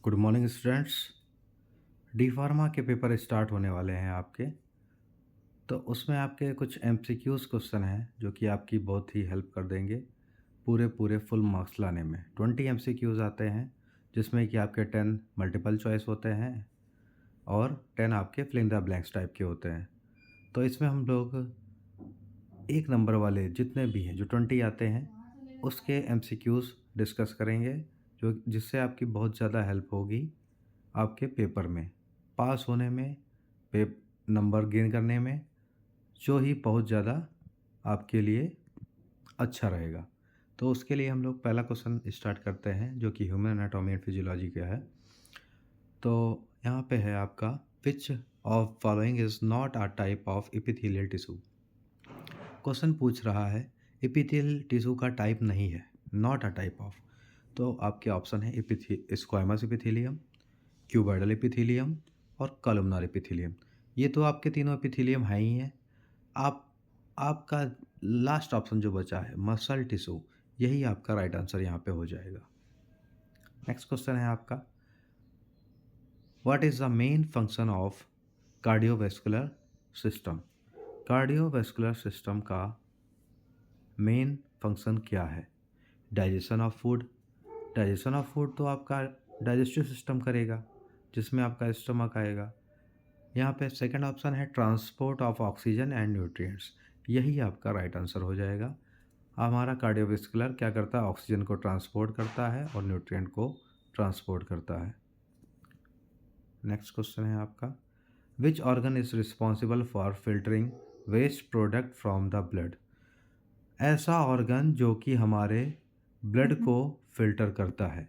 Good morning students. D pharma के paper start होने वाले हैं आपके। तो उसमें आपके कुछ एमसीक्यूज़ क्वेश्चन हैं जो कि आपकी बहुत ही हेल्प कर देंगे पूरे पूरे फुल मार्क्स लाने में। 20 एमसीक्यूज़ आते हैं जिसमें कि आपके 10 मल्टीपल चॉइस होते हैं और 10 आपके fill in the blanks type के होते हैं। तो इसमें हम लोग एक नंबर वाले जितने भी हैं जो 20 आते हैं उसके एमसीक्यूज़ डिस्कस करेंगे, जो जिससे आपकी बहुत ज़्यादा हेल्प होगी आपके पेपर में पास होने में, पे नंबर गेन करने में, जो ही बहुत ज़्यादा आपके लिए अच्छा रहेगा। तो उसके लिए हम लोग पहला क्वेश्चन स्टार्ट करते हैं जो कि ह्यूमन एनाटॉमी एंड फिजियोलॉजी का है। तो यहाँ पे है आपका, which of following is not a type of epithelial tissue. Question पूछ रहा है एपिथेलियल टिश्यू का टाइप नहीं है, नॉट अ टाइप ऑफ। तो आपके ऑप्शन है स्क्वामस एपिथेलियम, क्यूबॉइडल एपिथेलियम और कॉलमनार एपिथेलियम। ये तो आपके तीनों एपिथेलियम हैं ही हैं। आप आपका लास्ट ऑप्शन जो बचा है मसल टिश्यू, यही आपका राइट आंसर यहाँ पे हो जाएगा। नेक्स्ट क्वेश्चन है आपका, what is the main function of cardiovascular system. Cardiovascular system का मेन फंक्शन क्या है? Digestion of food. Digestion of food तो आपका डाइजेस्टिव सिस्टम करेगा, जिसमें आपका स्टमक आएगा। यहाँ पे सेकंड ऑप्शन है transport of oxygen and nutrients, यही आपका राइट आंसर हो जाएगा। हमारा कार्डियोवैस्कुलर क्या करता है? ऑक्सीजन को ट्रांसपोर्ट करता है और न्यूट्रिएंट को ट्रांसपोर्ट करता है। नेक्स्ट क्वेश्चन है आपका, which organ is responsible for filtering waste product from the blood. ऐसा ऑर्गन जो कि हमारे ब्लड को फिल्टर करता है।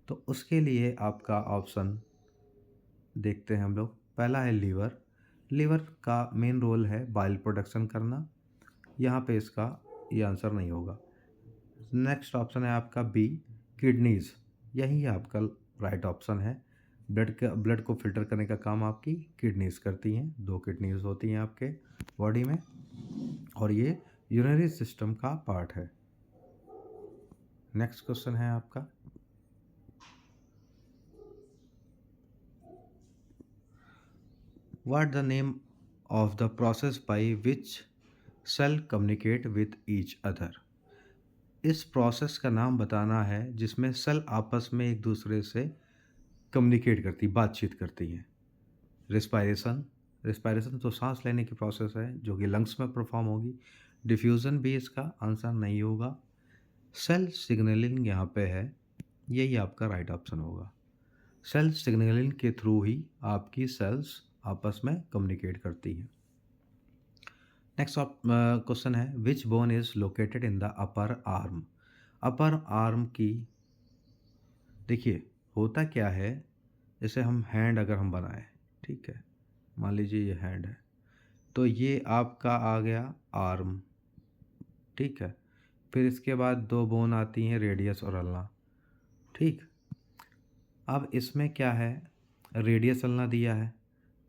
तो उसके लिए आपका ऑप्शन देखते हैं हम लोग। पहला है लीवर। लीवर का मेन रोल है बाइल प्रोडक्शन करना, यहाँ पे इसका ये आंसर नहीं होगा। नेक्स्ट ऑप्शन है आपका बी, किडनीज़, यही आपका राइट ऑप्शन है। ब्लड को फिल्टर करने का काम आपकी किडनीज़ करती हैं। 2 किडनीज़ होती हैं आपके बॉडी में और ये यूरिनरी सिस्टम का पार्ट है। नेक्स्ट क्वेश्चन है आपका, what the name of the process by which cell communicate with each other. इस प्रोसेस का नाम बताना है जिसमें सेल आपस में एक दूसरे से कम्युनिकेट करती, बातचीत करती हैं। रिस्पायरेशन। रिस्पायरेशन तो सांस लेने की प्रोसेस है जो कि लंग्स में परफॉर्म होगी। डिफ्यूज़न भी इसका आंसर नहीं होगा। सेल सिग्नलिंग यहाँ पे है, यही आपका राइट ऑप्शन होगा। सेल सिग्नलिंग के थ्रू ही आपकी सेल्स आपस में कम्युनिकेट करती हैं। नेक्स्ट क्वेश्चन है, which bone is located in the upper arm. Upper arm की, देखिए होता क्या है, जैसे हम हैंड अगर हम बनाएं, ठीक है, मान लीजिए ये हैंड है, तो ये आपका आ गया आर्म, ठीक है। फिर इसके बाद 2 बोन आती हैं, रेडियस और अल्ना, ठीक। अब इसमें क्या है, रेडियस अल्ना दिया है,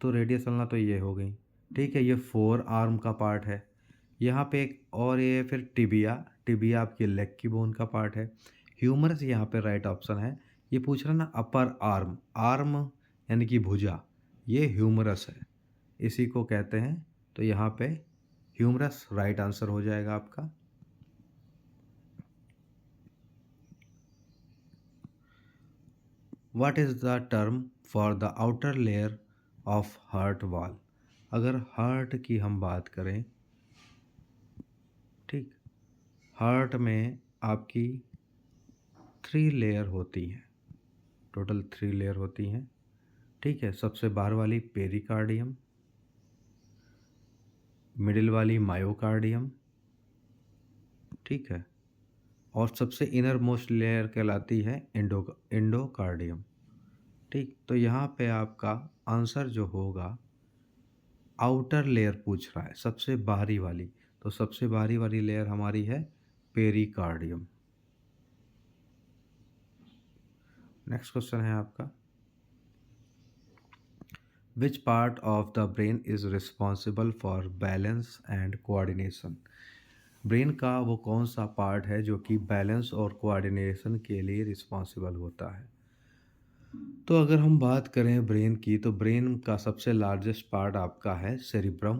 तो रेडियस अल्ना तो ये हो गई, ठीक है। ये 4 आर्म का पार्ट है। यहाँ पे एक और ये फिर टिबिया, टिबिया आपकी लेग की बोन का पार्ट है। ह्यूमरस यहाँ पे राइट ऑप्शन है। ये पूछ रहा ना अपर आर्म, आर्म यानी कि भुजा, ये ह्यूमरस है, इसी को कहते हैं। तो यहाँ पे ह्यूमरस राइट आंसर हो जाएगा आपका। What is the term for the outer layer of heart wall. अगर हार्ट की हम बात करें, ठीक, हार्ट में आपकी 3 लेयर होती हैं, टोटल 3 लेयर होती हैं, ठीक है। सबसे बाहर वाली पेरिकार्डियम, मिडिल वाली मायोकार्डियम, ठीक है, और सबसे इनर मोस्ट लेयर कहलाती है एंडोकार्डियम, ठीक। तो यहाँ पे आपका आंसर जो होगा, आउटर लेयर पूछ रहा है, सबसे बाहरी वाली, तो सबसे बाहरी वाली लेयर हमारी है पेरिकार्डियम। नेक्स्ट क्वेश्चन है आपका, which part of the brain is responsible for balance and coordination. Brain का वो कौन सा पार्ट है जो कि बैलेंस और कोऑर्डिनेशन के लिए रिस्पॉन्सिबल होता है? तो अगर हम बात करें ब्रेन की, तो ब्रेन का सबसे लार्जेस्ट पार्ट आपका है सेरिब्रम।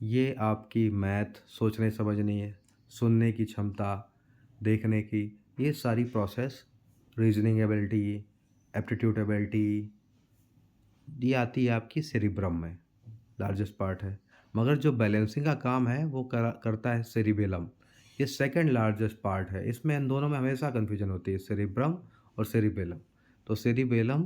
ये आपकी मैथ, सोचने समझने, सुनने की क्षमता, देखने की, ये सारी process, reasoning ability, aptitude ability, ये आती है आपकी सेरिब्रम में, लार्जेस्ट पार्ट है। मगर जो बैलेंसिंग का काम है वो करता है सेरिबेलम। ये सेकंड लार्जेस्ट पार्ट है। इसमें इन दोनों में हमेशा कन्फ्यूजन होती है, सेरिब्रम और सेरिबेलम। तो सेरिबेलम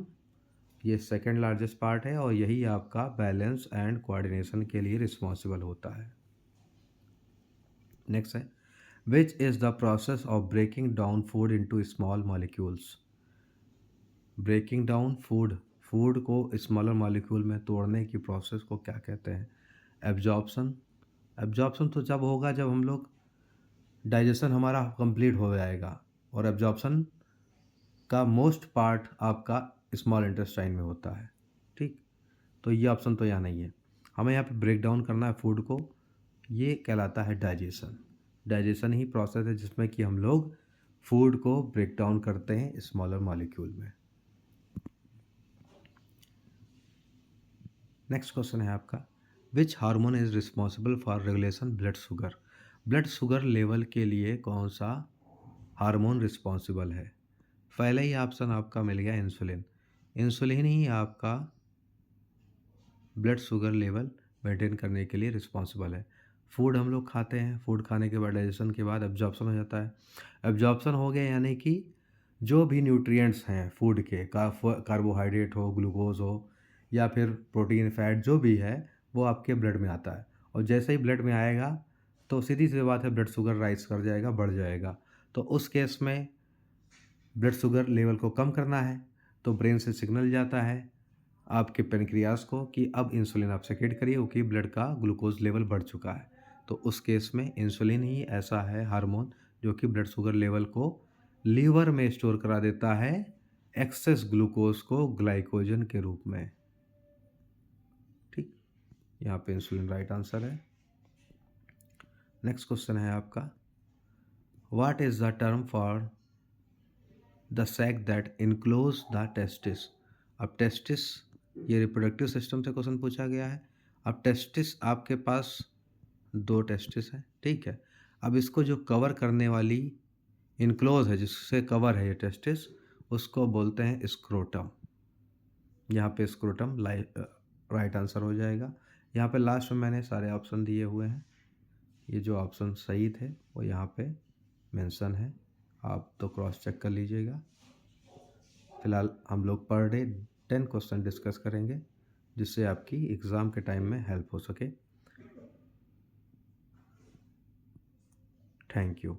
ये सेकंड लार्जेस्ट पार्ट है और यही आपका बैलेंस एंड कोऑर्डिनेशन के लिए रिस्पॉन्सिबल होता है। नेक्स्ट है, which is the process of breaking down food into small molecules. Breaking down food, food को स्मॉलर मॉलिक्यूल में तोड़ने की प्रोसेस को क्या कहते हैं? एब्जॉर्प्शन। एब्जॉर्प्शन तो जब होगा जब हम लोग डाइजेशन हमारा कंप्लीट हो जाएगा, और एब्जॉर्प्शन का मोस्ट पार्ट आपका स्मॉल इंटेस्टाइन में होता है। ठीक, तो ये ऑप्शन तो यहाँ नहीं है। हमें यहाँ पे ब्रेक डाउन करना है फूड को, ये कहलाता है डाइजेशन। डाइजेशन ही प्रोसेस है जिसमें कि हम लोग फूड को ब्रेक डाउन करते हैं स्मॉलर मॉलिक्यूल में। नेक्स्ट क्वेश्चन है आपका, which hormone is responsible for regulation blood sugar. Blood sugar level के लिए कौन सा हार्मोन रिस्पॉन्सिबल है? पहले ही ऑप्शन आपका मिल गया इंसुलिन। इंसुलिन ही आपका ब्लड शुगर लेवल मेंटेन करने के लिए रिस्पॉन्सिबल है। फूड हम लोग खाते हैं, फूड खाने के बाद डाइजेशन के बाद एब्जॉर्प्शन हो जाता है। एब्जॉर्प्शन हो गया यानी कि जो भी न्यूट्रिएंट्स हैं फूड के, कार्बोहाइड्रेट हो, ग्लूकोज हो, या फिर प्रोटीन, फैट, जो भी है वो आपके ब्लड में आता है। और जैसे ही ब्लड में आएगा तो सीधी सी बात है, ब्लड शुगर राइज कर जाएगा, बढ़ जाएगा। तो उस केस में ब्लड शुगर लेवल को कम करना है तो ब्रेन से सिग्नल जाता है आपके पेनक्रियास को कि अब इंसुलिन आप सेक्रेट करिए, क्योंकि ब्लड का ग्लूकोज लेवल बढ़ चुका है। तो उस केस में इंसुलिन ही ऐसा है हार्मोन जो कि ब्लड शुगर लेवल को लीवर में स्टोर करा देता है, एक्सेस ग्लूकोज को ग्लाइकोजन के रूप में। ठीक, यहाँ पे इंसुलिन राइट आंसर है। नेक्स्ट क्वेश्चन है आपका, what is the term for the sac that enclose the testis. अब टेस्टिस, ये रिप्रोडक्टिव सिस्टम से क्वेश्चन पूछा गया है। अब टेस्टिस आपके पास दो टेस्टिस है, ठीक है। अब इसको जो कवर करने वाली इनक्लोज है, जिससे कवर है ये टेस्टिस, उसको बोलते हैं स्क्रोटम। यहाँ पे स्क्रोटम राइट आंसर हो जाएगा। यहाँ पे लास्ट में मैंने सारे ऑप्शन दिए हुए हैं, ये जो ऑप्शन सही थे वो यहाँ पे मेंशन है, आप तो क्रॉस चेक कर लीजिएगा। फिलहाल हम लोग पर डे 10 क्वेश्चन डिस्कस करेंगे, जिससे आपकी एग्ज़ाम के टाइम में हेल्प हो सके। Thank you.